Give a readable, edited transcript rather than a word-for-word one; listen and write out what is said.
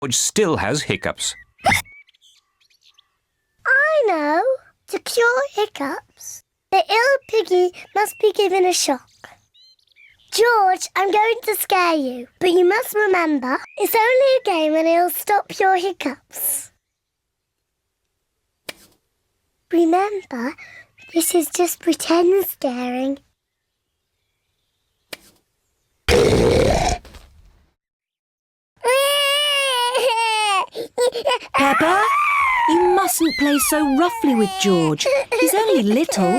George still has hiccups. I know. To cure hiccups, the ill piggy must be given a shock. George, I'm going to scare you, but you must remember, it's only a game and it'll stop your hiccups. Remember, this is just pretend scaring. Peppa, you mustn't play so roughly with George. He's only little.